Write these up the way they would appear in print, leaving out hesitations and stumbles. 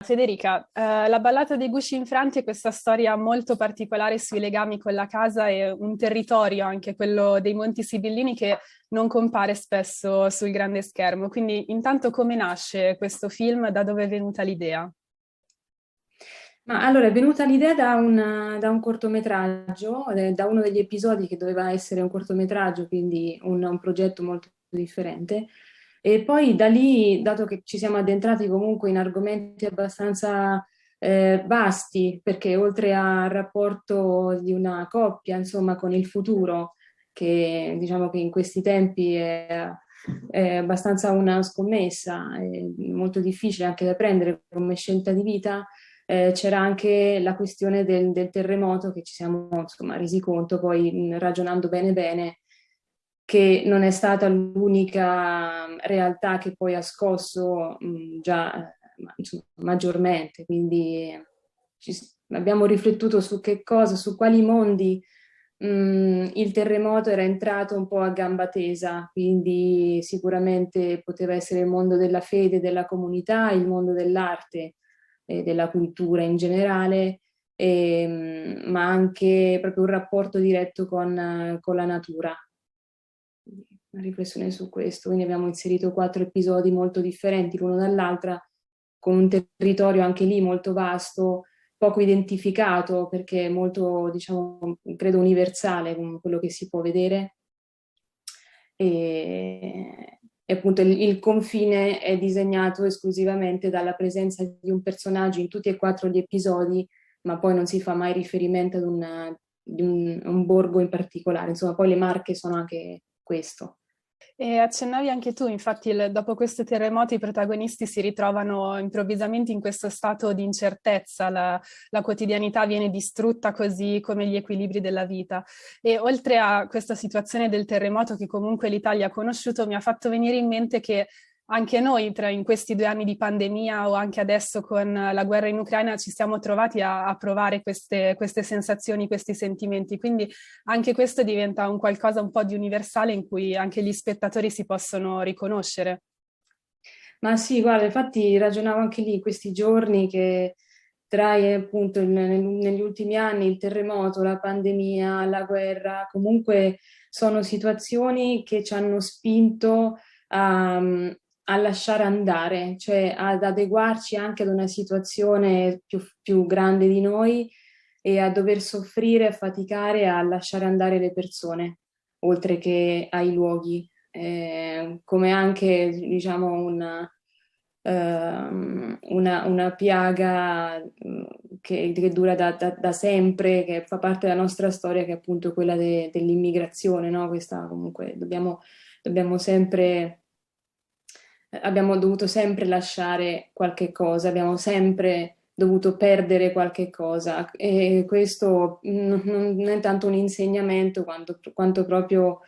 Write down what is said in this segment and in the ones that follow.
Federica, La ballata dei gusci infranti è questa storia molto particolare sui legami con la casa e un territorio, anche quello dei Monti Sibillini, che non compare spesso sul grande schermo. Quindi, intanto, come nasce questo film? Da dove è venuta l'idea? Ma allora è venuta l'idea da un cortometraggio, da uno degli episodi che doveva essere un cortometraggio, quindi un progetto molto differente. E poi da lì, dato che ci siamo addentrati comunque in argomenti abbastanza vasti, perché oltre al rapporto di una coppia, insomma, con il futuro, che diciamo che in questi tempi è abbastanza una scommessa, è molto difficile anche da prendere come scelta di vita. C'era anche la questione del terremoto che ci siamo insomma resi conto poi ragionando bene bene che non è stata l'unica realtà che poi ha scosso già insomma, maggiormente, quindi abbiamo riflettuto su che cosa, su quali mondi il terremoto era entrato un po' a gamba tesa, quindi sicuramente poteva essere il mondo della fede, della comunità, il mondo dell'arte e della cultura in generale, ma anche proprio un rapporto diretto con la natura. Una riflessione su questo, quindi abbiamo inserito 4 episodi molto differenti l'uno dall'altra, con un territorio anche lì molto vasto, poco identificato perché è molto, diciamo, credo universale con quello che si può vedere. E appunto il confine è disegnato esclusivamente dalla presenza di un personaggio in tutti e 4 gli episodi, ma poi non si fa mai riferimento ad un borgo in particolare. Insomma, poi le marche sono anche questo. E accennavi anche tu, infatti, dopo questo terremoto i protagonisti si ritrovano improvvisamente in questo stato di incertezza, la quotidianità viene distrutta così come gli equilibri della vita. E oltre a questa situazione del terremoto che comunque l'Italia ha conosciuto, mi ha fatto venire in mente che anche noi, in questi 2 anni di pandemia o anche adesso con la guerra in Ucraina, ci siamo trovati a provare queste sensazioni, questi sentimenti. Quindi anche questo diventa un qualcosa un po' di universale in cui anche gli spettatori si possono riconoscere. Ma sì, guarda, infatti ragionavo anche lì in questi giorni che appunto negli ultimi anni il terremoto, la pandemia, la guerra, comunque sono situazioni che ci hanno spinto a lasciare andare, cioè ad adeguarci anche ad una situazione più grande di noi e a dover soffrire e faticare a lasciare andare le persone, oltre che ai luoghi. Come anche, diciamo, una piaga che dura da sempre, che fa parte della nostra storia, che è appunto quella dell'immigrazione, no? Questa comunque dobbiamo sempre, abbiamo dovuto sempre lasciare qualche cosa, abbiamo sempre dovuto perdere qualche cosa e questo non è tanto un insegnamento quanto proprio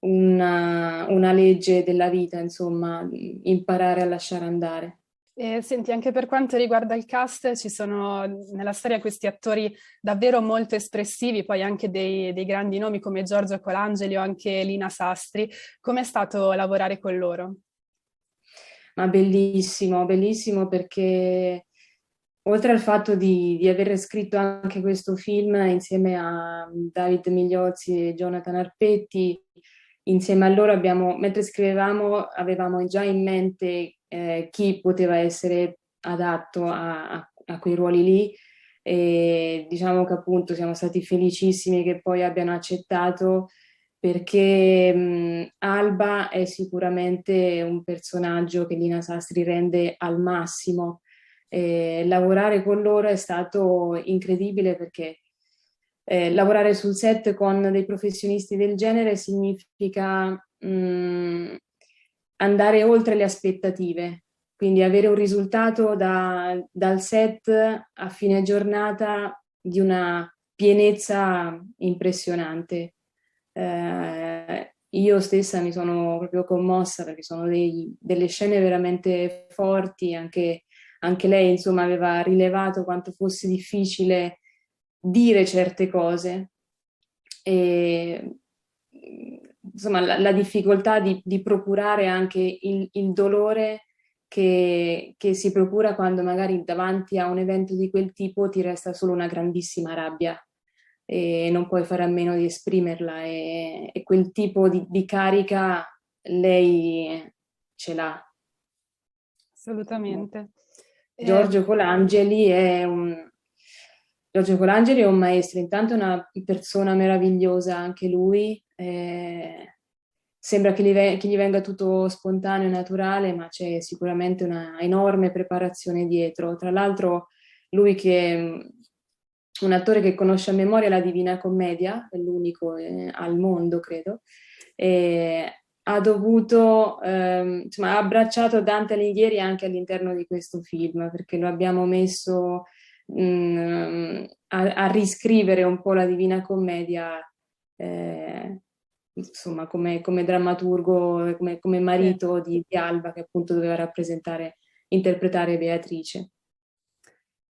una legge della vita, insomma, imparare a lasciare andare. E senti, anche per quanto riguarda il cast, ci sono nella storia questi attori davvero molto espressivi, poi anche dei grandi nomi come Giorgio Colangeli o anche Lina Sastri. Com'è stato lavorare con loro? Ma bellissimo, bellissimo perché oltre al fatto di aver scritto anche questo film insieme a David Migliozzi e Jonathan Arpetti, insieme a loro mentre scrivevamo, avevamo già in mente chi poteva essere adatto a quei ruoli lì e diciamo che appunto siamo stati felicissimi che poi abbiano accettato perché Alba è sicuramente un personaggio che Lina Sastri rende al massimo. Lavorare con loro è stato incredibile perché lavorare sul set con dei professionisti del genere significa andare oltre le aspettative, quindi avere un risultato dal set a fine giornata di una pienezza impressionante. Io stessa mi sono proprio commossa perché sono delle scene veramente forti, anche lei insomma aveva rilevato quanto fosse difficile dire certe cose e insomma la difficoltà di procurare anche il dolore che si procura quando magari davanti a un evento di quel tipo ti resta solo una grandissima rabbia e non puoi fare a meno di esprimerla e quel tipo di carica lei ce l'ha. Assolutamente. Eh, Giorgio Colangeli è Giorgio Colangeli è un maestro, intanto è una persona meravigliosa anche lui, sembra che gli venga tutto spontaneo e naturale, ma c'è sicuramente una enorme preparazione dietro. Tra l'altro lui che è un attore che conosce a memoria la Divina Commedia, è l'unico al mondo, credo, e ha dovuto, insomma, ha abbracciato Dante Alighieri anche all'interno di questo film, perché lo abbiamo messo a riscrivere un po' la Divina Commedia, eh, insomma, come drammaturgo, come sì. marito di Alba, che appunto doveva interpretare Beatrice.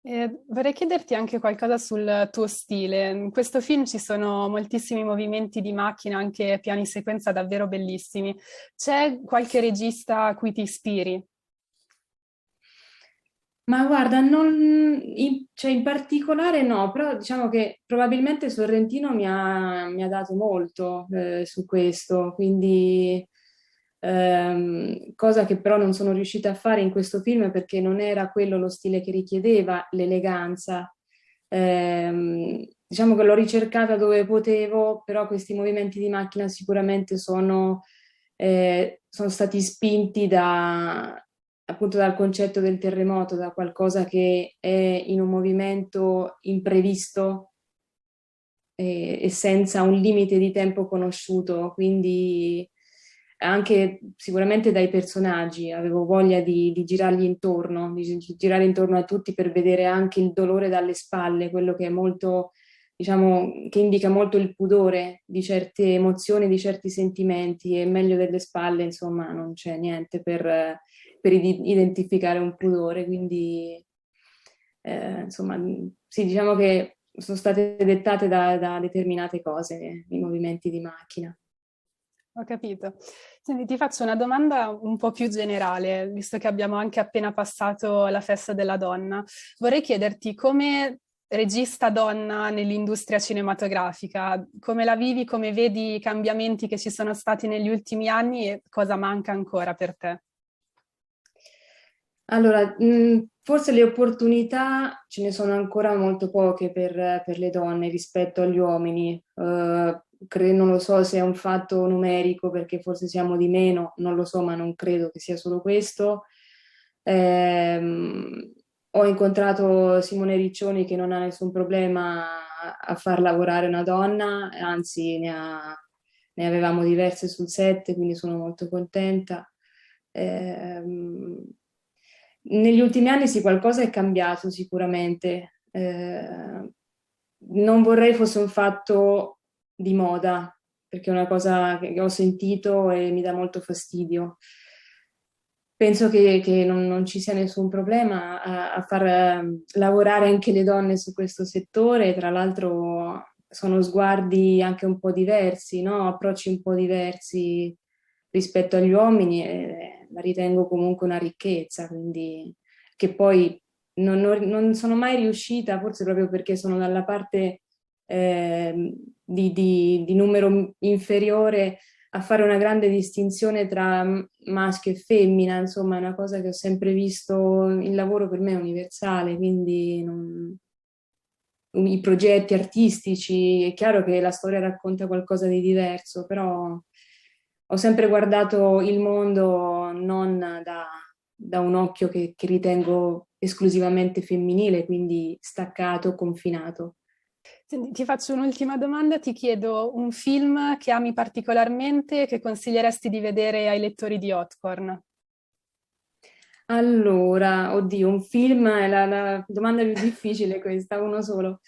Vorrei chiederti anche qualcosa sul tuo stile. In questo film ci sono moltissimi movimenti di macchina, anche piani sequenza davvero bellissimi. C'è qualche regista a cui ti ispiri? Ma guarda, cioè in particolare no, però diciamo che probabilmente Sorrentino mi ha dato molto su questo, quindi cosa che però non sono riuscita a fare in questo film perché non era quello lo stile che richiedeva, l'eleganza. Diciamo che l'ho ricercata dove potevo, però questi movimenti di macchina sicuramente sono stati spinti appunto dal concetto del terremoto, da qualcosa che è in un movimento imprevisto e senza un limite di tempo conosciuto, quindi anche sicuramente dai personaggi, avevo voglia di girargli intorno, di girare intorno a tutti per vedere anche il dolore dalle spalle, quello che è molto, diciamo, che indica molto il pudore di certe emozioni, di certi sentimenti, e meglio delle spalle, insomma, non c'è niente per identificare un pudore, quindi insomma, sì, diciamo che sono state dettate da determinate cose, i movimenti di macchina. Ho capito. Senti, ti faccio una domanda un po' più generale, visto che abbiamo anche appena passato la festa della donna. Vorrei chiederti come regista donna nell'industria cinematografica, come la vivi, come vedi i cambiamenti che ci sono stati negli ultimi anni e cosa manca ancora per te? Allora, forse le opportunità ce ne sono ancora molto poche per le donne rispetto agli uomini. Non lo so se è un fatto numerico perché forse siamo di meno, non lo so, ma non credo che sia solo questo. Ehm, Ho incontrato Simone Riccioni che non ha nessun problema a far lavorare una donna, anzi ne avevamo diverse sul set, quindi sono molto contenta. Ehm, Negli ultimi anni sì, qualcosa è cambiato sicuramente. Non vorrei fosse un fatto di moda, perché è una cosa che ho sentito e mi dà molto fastidio. Penso che non ci sia nessun problema a far lavorare anche le donne su questo settore. Tra l'altro sono sguardi anche un po' diversi, no? Approcci un po' diversi rispetto agli uomini e la ritengo comunque una ricchezza, quindi che poi non sono mai riuscita, forse proprio perché sono dalla parte di numero inferiore a fare una grande distinzione tra maschio e femmina, insomma, è una cosa che ho sempre visto, il lavoro per me è universale, quindi i progetti artistici, è chiaro che la storia racconta qualcosa di diverso, però ho sempre guardato il mondo non da un occhio che ritengo esclusivamente femminile, quindi staccato, confinato. Senti, ti faccio un'ultima domanda, ti chiedo un film che ami particolarmente e che consiglieresti di vedere ai lettori di Hotcorn. Allora, oddio, un film è la domanda più difficile questa, uno solo.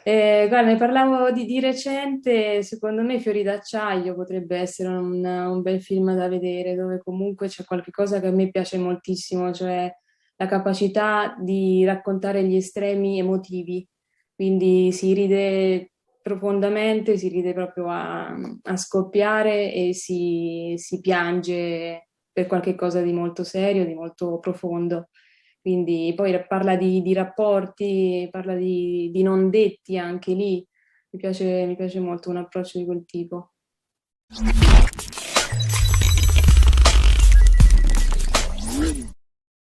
Guarda, ne parlavo di recente, secondo me Fiori d'acciaio potrebbe essere un bel film da vedere, dove comunque c'è qualche cosa che a me piace moltissimo, cioè la capacità di raccontare gli estremi emotivi. Quindi si ride profondamente, si ride proprio a scoppiare e si piange per qualche cosa di molto serio, di molto profondo. Quindi poi parla di rapporti, parla di non detti anche lì. Mi piace molto un approccio di quel tipo.